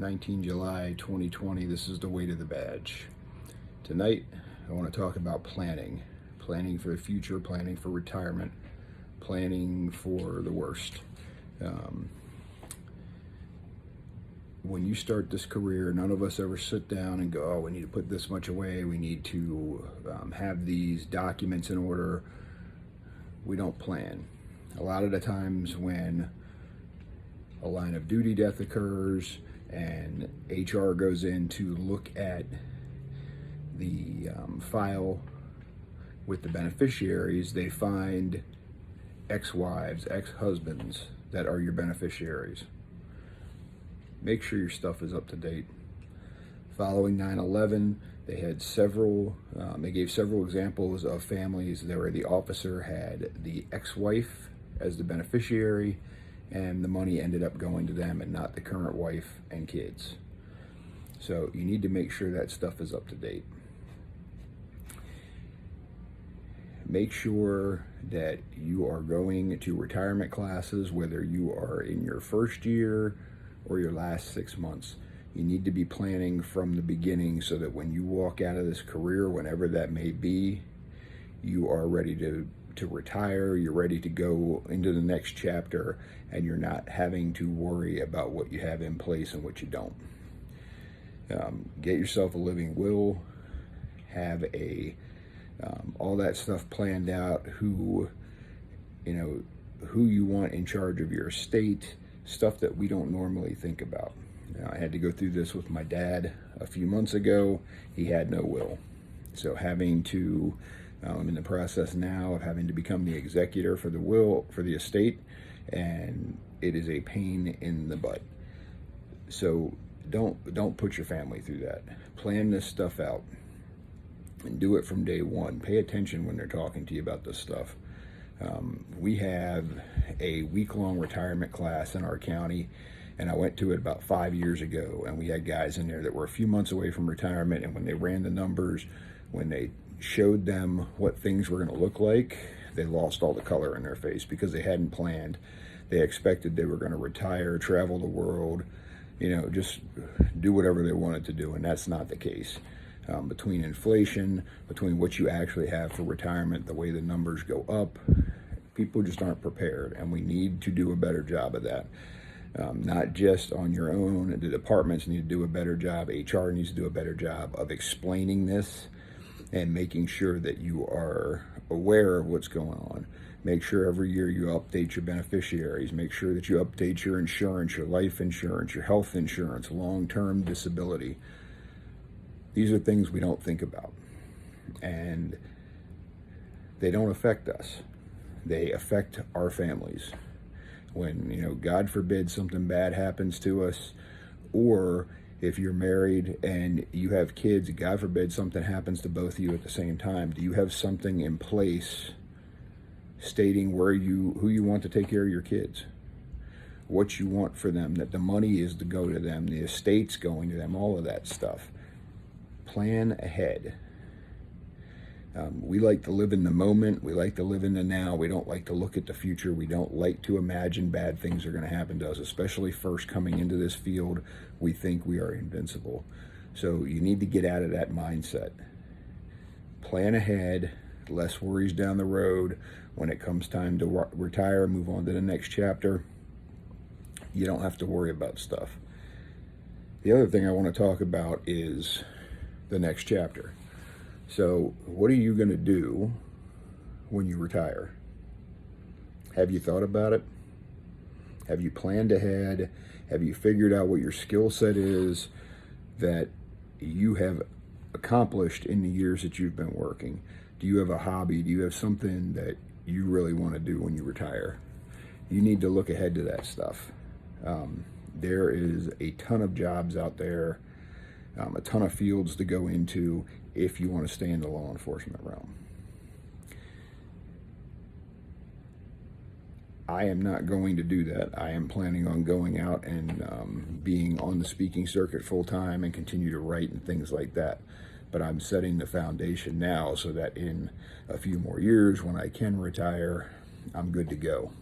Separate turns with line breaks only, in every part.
19 July 2020. This is the weight of the badge. Tonight, I want to talk about planning. Planning for the future, planning for retirement, planning for the worst. When you start this career, none of us ever sit down and go, oh, we need to put this much away. We need to have these documents in order. We don't plan. A lot of the times when a line of duty death occurs and HR goes in to look at the file with the beneficiaries, they find ex-wives, ex-husbands that are your beneficiaries. Make sure your stuff is up to date. Following 9/11, they gave several examples of families where the officer had the ex-wife as the beneficiary, and the money ended up going to them and not the current wife and kids. So you need to make sure that stuff is up to date. Make sure that you are going to retirement classes, whether you are in your first year or your last 6 months. You need to be planning from the beginning so that when you walk out of this career, whenever that may be, you are ready to retire, you're ready to go into the next chapter, and you're not having to worry about what you have in place and what you don't. Get yourself a living will, have all that stuff planned out, who you want in charge of your estate, stuff that we don't normally think about. I had to go through this with my dad a few months ago. He had no will. So I'm in the process now of having to become the executor for the will, for the estate, and it is a pain in the butt. So don't put your family through that. Plan this stuff out and do it from day one. Pay attention when they're talking to you about this stuff. We have a week-long retirement class in our county, and I went to it about 5 years ago, and we had guys in there that were a few months away from retirement, and when they ran the numbers, when they showed them what things were going to look like, they lost all the color in their face because they hadn't planned. They expected they were going to retire, travel the world, just do whatever they wanted to do, and that's not the case. Between inflation, between what you actually have for retirement, the way the numbers go up, people just aren't prepared, and we need to do a better job of that. Not just on your own. The departments need to do a better job. HR needs to do a better job of explaining this and making sure that you are aware of what's going on. Make sure every year you update your beneficiaries. Make sure that you update your insurance, your life insurance, your health insurance, long-term disability. These are things we don't think about, and they don't affect us. They affect our families. When, God forbid something bad happens to us, or if you're married and you have kids, God forbid something happens to both of you at the same time, do you have something in place stating who you want to take care of your kids, what you want for them, that the money is to go to them, the estate's going to them, all of that stuff. Plan ahead. We like to live in the moment. We like to live in the now. We don't like to look at the future. We don't like to imagine bad things are going to happen to us, especially first coming into this field. We think we are invincible. So you need to get out of that mindset. Plan ahead, less worries down the road. When it comes time to retire, move on to the next chapter, you don't have to worry about stuff. The other thing I want to talk about is the next chapter. So what are you going to do when you retire? Have you thought about it? Have you planned ahead? Have you figured out what your skill set is that you have accomplished in the years that you've been working? Do you have a hobby? Do you have something that you really want to do when you retire? You need to look ahead to that stuff. There is a ton of jobs out there, a ton of fields to go into if you want to stay in the law enforcement realm. I am not going to do that. I am planning on going out and being on the speaking circuit full time and continue to write and things like that. But I'm setting the foundation now so that in a few more years, when I can retire, I'm good to go.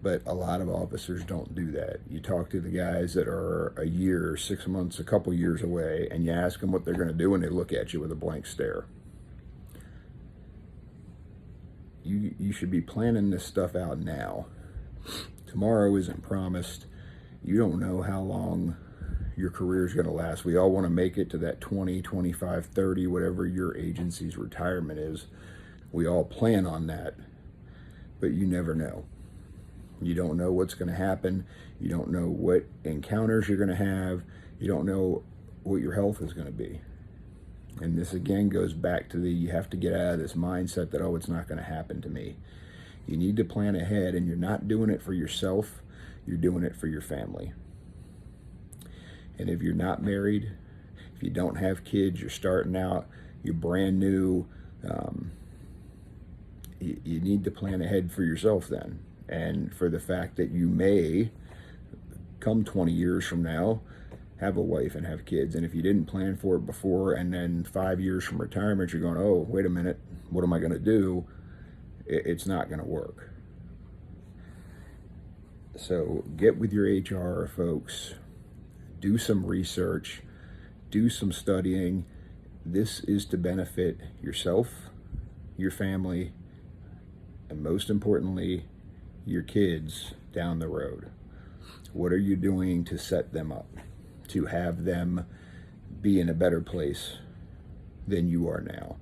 But a lot of officers don't do that. You talk to the guys that are a year, 6 months, a couple years away, and you ask them what they're going to do, and they look at you with a blank stare. You should be planning this stuff out now. Tomorrow isn't promised. You don't know how long your career is going to last. We all want to make it to that 20, 25, 30, whatever your agency's retirement is. We all plan on that, but you never know. You don't know what's going to happen. You don't know what encounters you're going to have. You don't know what your health is going to be. And this again goes back to you have to get out of this mindset that, oh, it's not going to happen to me. You need to plan ahead, and you're not doing it for yourself. You're doing it for your family. And if you're not married, if you don't have kids, you're starting out, you're brand new, you need to plan ahead for yourself then. And for the fact that you may come 20 years from now, have a wife and have kids. And if you didn't plan for it before, and then 5 years from retirement, you're going, oh, wait a minute, what am I going to do? It's not going to work. So get with your HR folks, do some research, do some studying. This is to benefit yourself, your family, and most importantly, your kids down the road. What are you doing to set them up, to have them be in a better place than you are now?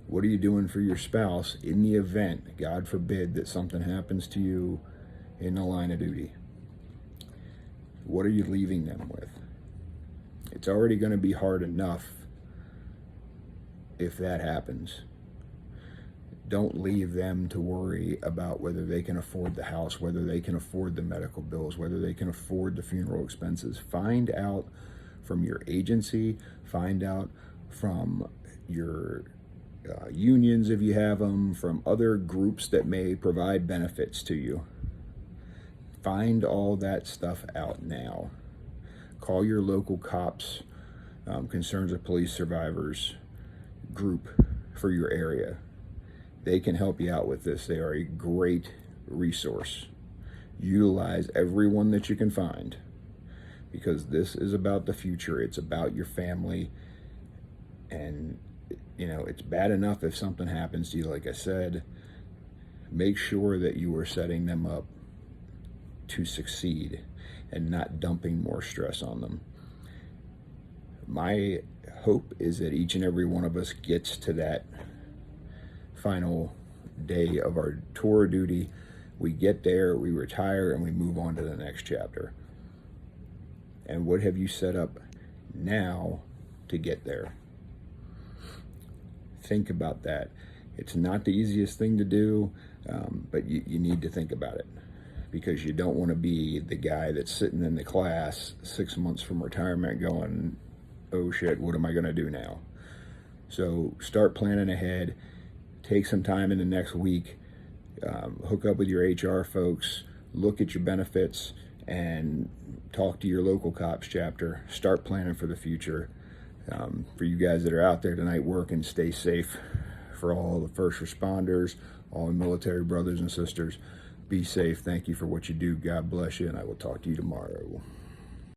What are you doing for your spouse in the event, God forbid, that something happens to you in the line of duty? What are you leaving them with? It's already going to be hard enough if that happens. Don't leave them to worry about whether they can afford the house, whether they can afford the medical bills, whether they can afford the funeral expenses. Find out from your agency, find out from your unions if you have them, from other groups that may provide benefits to you. Find all that stuff out now. Call your local cops, Concerns of Police Survivors group for your area. They can help you out with this. They are a great resource. Utilize everyone that you can find, because this is about the future. It's about your family. And, it's bad enough if something happens to you, like I said. Make sure that you are setting them up to succeed and not dumping more stress on them. My hope is that each and every one of us gets to that final day of our tour of duty. We get there, we retire, and we move on to the next chapter. And what have you set up now to get there? Think about that. It's not the easiest thing to do, but you need to think about it, because you don't want to be the guy that's sitting in the class 6 months from retirement going, oh shit, what am I going to do now? So start planning ahead. Take some time in the next week, hook up with your HR folks, look at your benefits, and talk to your local cops chapter. Start planning for the future. For you guys that are out there tonight working, stay safe. For all the first responders, all the military brothers and sisters, be safe. Thank you for what you do. God bless you, and I will talk to you tomorrow.